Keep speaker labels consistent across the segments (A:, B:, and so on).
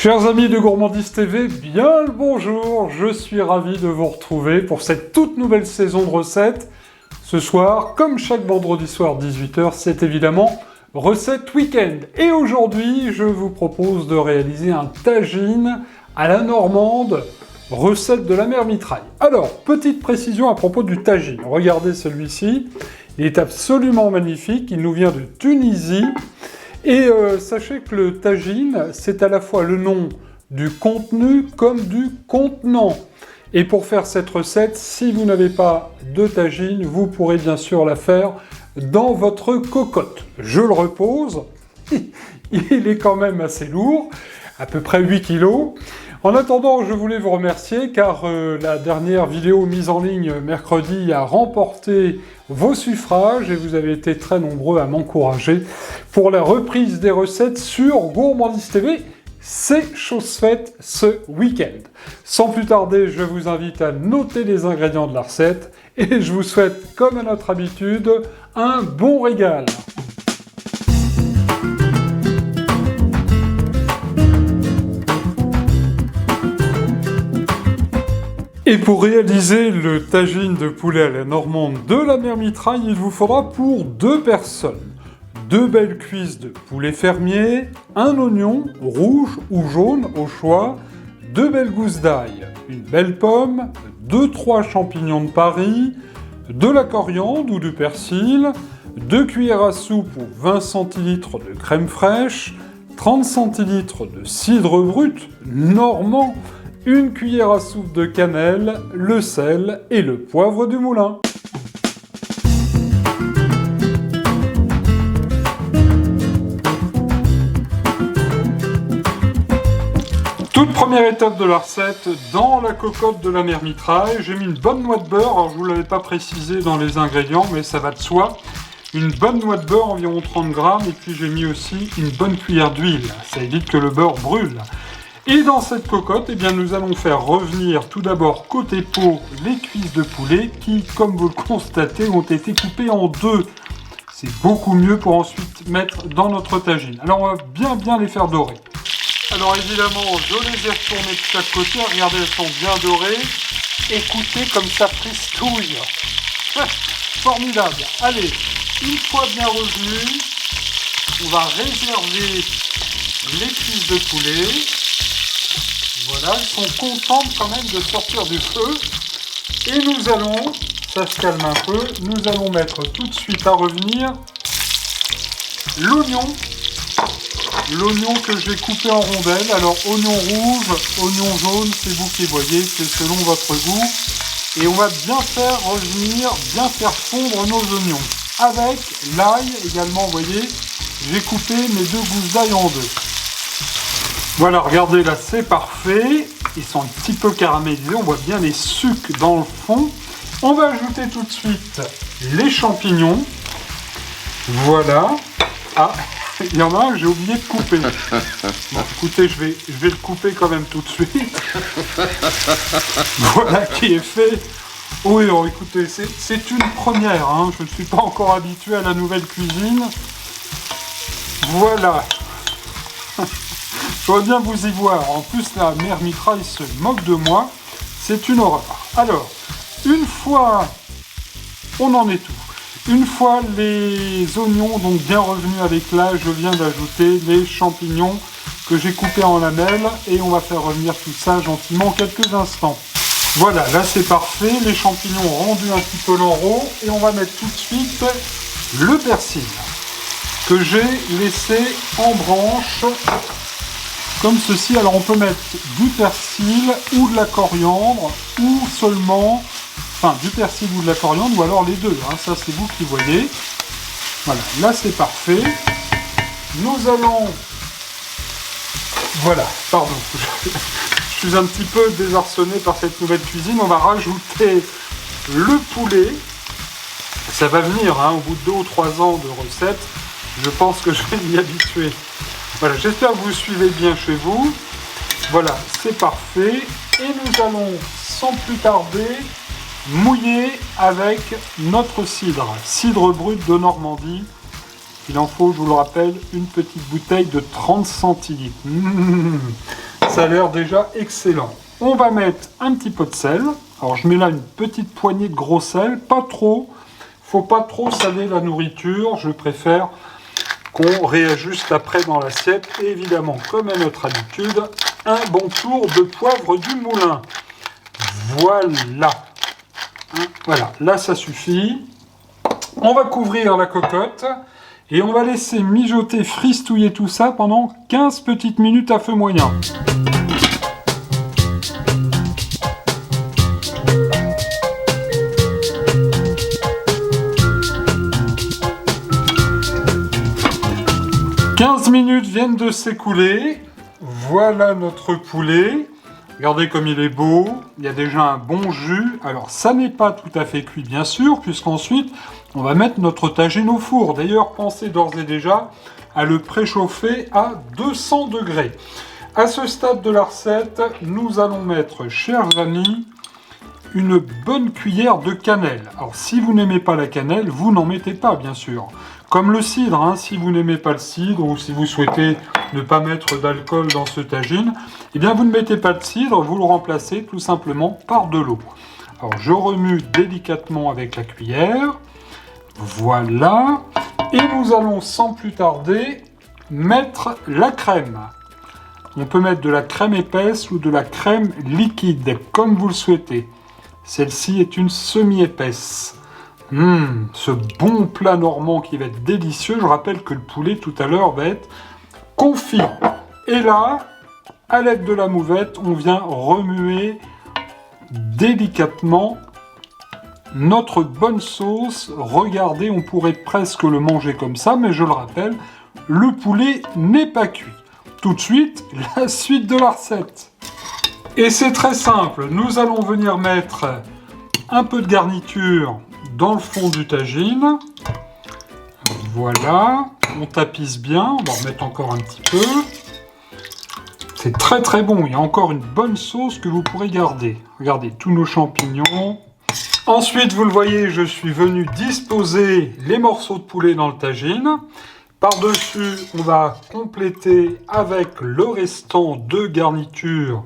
A: Chers amis de Gourmandise TV, bien le bonjour, je suis ravi de vous retrouver pour cette toute nouvelle saison de recettes. Ce soir, comme chaque vendredi soir 18h, c'est évidemment recette week-end. Et aujourd'hui, je vous propose de réaliser un tagine à la normande, recette de la mère Mitraille. Alors, petite précision à propos du tagine. Regardez celui-ci, il est absolument magnifique, il nous vient de Tunisie. Et sachez que le tagine, c'est à la fois le nom du contenu comme du contenant. Et pour faire cette recette, si vous n'avez pas de tagine, vous pourrez bien sûr la faire dans votre cocotte. Je le repose, il est quand même assez lourd, à peu près 8 kg. En attendant, je voulais vous remercier car la dernière vidéo mise en ligne mercredi a remporté vos suffrages et vous avez été très nombreux à m'encourager pour la reprise des recettes sur Gourmandise TV. C'est chose faite ce week-end. Sans plus tarder, je vous invite à noter les ingrédients de la recette et je vous souhaite, comme à notre habitude, un bon régal. Et pour réaliser le tagine de poulet à la normande de la mère Mitraille, il vous faudra pour 2 personnes 2 belles cuisses de poulet fermier, un oignon rouge ou jaune au choix, 2 belles gousses d'ail, une belle pomme, 2-3 champignons de Paris, de la coriandre ou du persil, 2 cuillères à soupe ou 20 centilitres de crème fraîche, 30 centilitres de cidre brut normand, une cuillère à soupe de cannelle, le sel et le poivre du moulin. Toute première étape de la recette, dans la cocotte de la mère Mitraille, j'ai mis une bonne noix de beurre. Alors je ne vous l'avais pas précisé dans les ingrédients, mais ça va de soi. Une bonne noix de beurre, environ 30 grammes, et puis j'ai mis aussi une bonne cuillère d'huile. Ça évite que le beurre brûle. Et dans cette cocotte, eh bien, nous allons faire revenir tout d'abord côté peau les cuisses de poulet qui, comme vous le constatez, ont été coupées en 2. C'est beaucoup mieux pour ensuite mettre dans notre tagine. Alors on va bien les faire dorer. Alors évidemment, je les ai retournées de chaque côté. Regardez, elles sont bien dorées. Écoutez comme ça fristouille. Formidable. Allez, une fois bien revenues, on va réserver les cuisses de poulet. Voilà, elles sont contentes quand même de sortir du feu. Et nous allons, ça se calme un peu, nous allons mettre tout de suite à revenir l'oignon. L'oignon que j'ai coupé en rondelles. Alors, oignon rouge, oignon jaune, c'est vous qui voyez, c'est selon votre goût. Et on va bien faire revenir, bien faire fondre nos oignons. Avec l'ail également, vous voyez, j'ai coupé mes 2 gousses d'ail en 2. Voilà, regardez, là, c'est parfait. Ils sont un petit peu caramélisés. On voit bien les sucs dans le fond. On va ajouter tout de suite les champignons. Voilà. Ah, il y en a un que j'ai oublié de couper. Bon, écoutez, je vais le couper quand même tout de suite. Voilà qui est fait. Oui, alors, écoutez, c'est une première. Hein. Je ne suis pas encore habitué à la nouvelle cuisine. Voilà. J'aurais bien vous y voir. En plus, la mère Mitraille se moque de moi. C'est une horreur. Alors, une fois, on en est tout. Une fois les oignons donc bien revenus avec l'ail, je viens d'ajouter les champignons que j'ai coupés en lamelles et on va faire revenir tout ça gentiment quelques instants. Voilà, là c'est parfait. Les champignons ont rendu un petit peu l'enrobe et on va mettre tout de suite le persil que j'ai laissé en branche. Comme ceci, alors on peut mettre du persil ou de la coriandre, ou seulement, enfin du persil ou de la coriandre, ou alors les deux, hein, ça c'est vous qui voyez. Voilà, là c'est parfait. Nous allons, voilà, pardon, je suis un petit peu désarçonné par cette nouvelle cuisine. On va rajouter le poulet. Ça va venir, hein, au bout de 2 ou 3 ans de recette. Je pense que je vais m'y habituer. Voilà, j'espère que vous suivez bien chez vous. Voilà, c'est parfait. Et nous allons, sans plus tarder, mouiller avec notre cidre. Cidre brut de Normandie. Il en faut, je vous le rappelle, une petite bouteille de 30 centilitres. Ça a l'air déjà excellent. On va mettre un petit peu de sel. Alors je mets là une petite poignée de gros sel, pas trop. Faut pas trop saler la nourriture, je préfère qu'on réajuste après dans l'assiette. Et évidemment, comme à notre habitude, un bon tour de poivre du moulin. Voilà. Voilà, là ça suffit. On va couvrir la cocotte et on va laisser mijoter, fristouiller tout ça pendant 15 petites minutes à feu moyen. « 15 minutes viennent de s'écouler. Voilà notre poulet. Regardez comme il est beau. Il y a déjà un bon jus. Alors, ça n'est pas tout à fait cuit, bien sûr, puisqu'ensuite, on va mettre notre tagine au four. D'ailleurs, pensez d'ores et déjà à le préchauffer à 200 degrés. À ce stade de la recette, nous allons mettre, chers amis, une bonne cuillère de cannelle. Alors, si vous n'aimez pas la cannelle, vous n'en mettez pas, bien sûr. Comme le cidre, hein, si vous n'aimez pas le cidre ou si vous souhaitez ne pas mettre d'alcool dans ce tagine, eh bien vous ne mettez pas de cidre, vous le remplacez tout simplement par de l'eau. Alors je remue délicatement avec la cuillère, voilà, et nous allons sans plus tarder mettre la crème. On peut mettre de la crème épaisse ou de la crème liquide, comme vous le souhaitez. Celle-ci est une semi-épaisse. Ce bon plat normand qui va être délicieux. Je rappelle que le poulet tout à l'heure va être confit. Et là, à l'aide de la mouvette, on vient remuer délicatement notre bonne sauce. Regardez, on pourrait presque le manger comme ça, mais je le rappelle, le poulet n'est pas cuit. Tout de suite, la suite de la recette. Et c'est très simple, nous allons venir mettre un peu de garniture dans le fond du tagine. Voilà, on tapisse bien, on va en mettre encore un petit peu. C'est très très bon, il y a encore une bonne sauce que vous pourrez garder. Regardez, tous nos champignons. Ensuite, vous le voyez, je suis venu disposer les morceaux de poulet dans le tagine. Par-dessus, on va compléter avec le restant de garniture.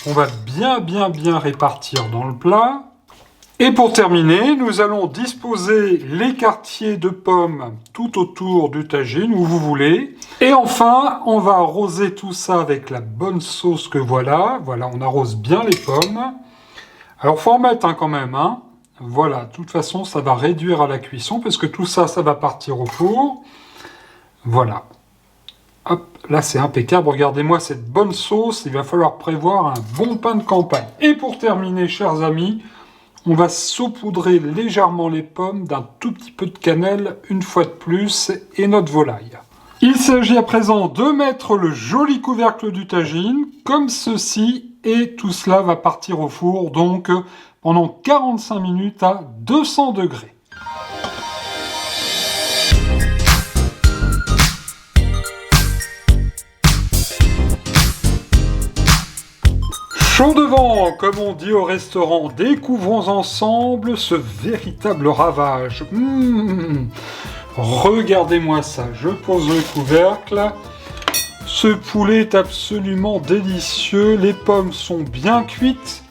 A: On va bien répartir dans le plat. Et pour terminer, nous allons disposer les quartiers de pommes tout autour du tagine, où vous voulez. Et enfin, on va arroser tout ça avec la bonne sauce que voilà. Voilà, on arrose bien les pommes. Alors, faut en mettre quand même. Voilà, de toute façon, ça va réduire à la cuisson, parce que tout ça, ça va partir au four. Voilà. Hop, là, c'est impeccable. Regardez-moi cette bonne sauce. Il va falloir prévoir un bon pain de campagne. Et pour terminer, chers amis, on va saupoudrer légèrement les pommes d'un tout petit peu de cannelle, une fois de plus, et notre volaille. Il s'agit à présent de mettre le joli couvercle du tagine, comme ceci, et tout cela va partir au four, donc pendant 45 minutes à 200 degrés. Chaud devant, comme on dit au restaurant, découvrons ensemble ce véritable ravage. Regardez-moi ça, je pose le couvercle. Ce poulet est absolument délicieux, les pommes sont bien cuites.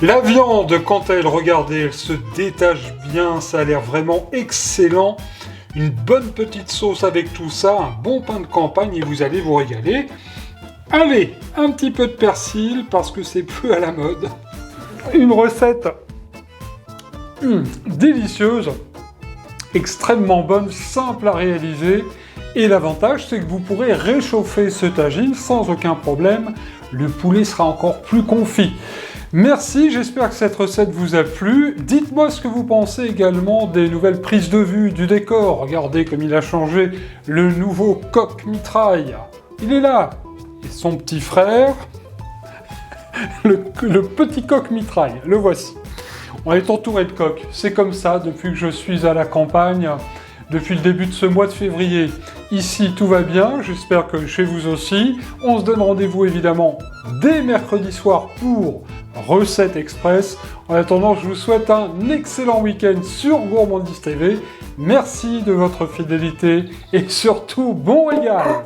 A: La viande, quand elle, regardez, elle se détache bien, ça a l'air vraiment excellent. Une bonne petite sauce avec tout ça, un bon pain de campagne et vous allez vous régaler. Allez, un petit peu de persil parce que c'est peu à la mode. Une recette délicieuse, extrêmement bonne, simple à réaliser. Et l'avantage, c'est que vous pourrez réchauffer ce tagine sans aucun problème. Le poulet sera encore plus confit. Merci, j'espère que cette recette vous a plu. Dites-moi ce que vous pensez également des nouvelles prises de vue, du décor. Regardez comme il a changé, le nouveau coq mitraille. Il est là. Et son petit frère, le petit coq mitraille, le voici. On est entouré de coqs, c'est comme ça depuis que je suis à la campagne, depuis le début de ce mois de février. Ici tout va bien, j'espère que chez vous aussi. On se donne rendez-vous évidemment dès mercredi soir pour Recette Express. En attendant, je vous souhaite un excellent week-end sur Gourmandise TV. Merci de votre fidélité et surtout bon régal.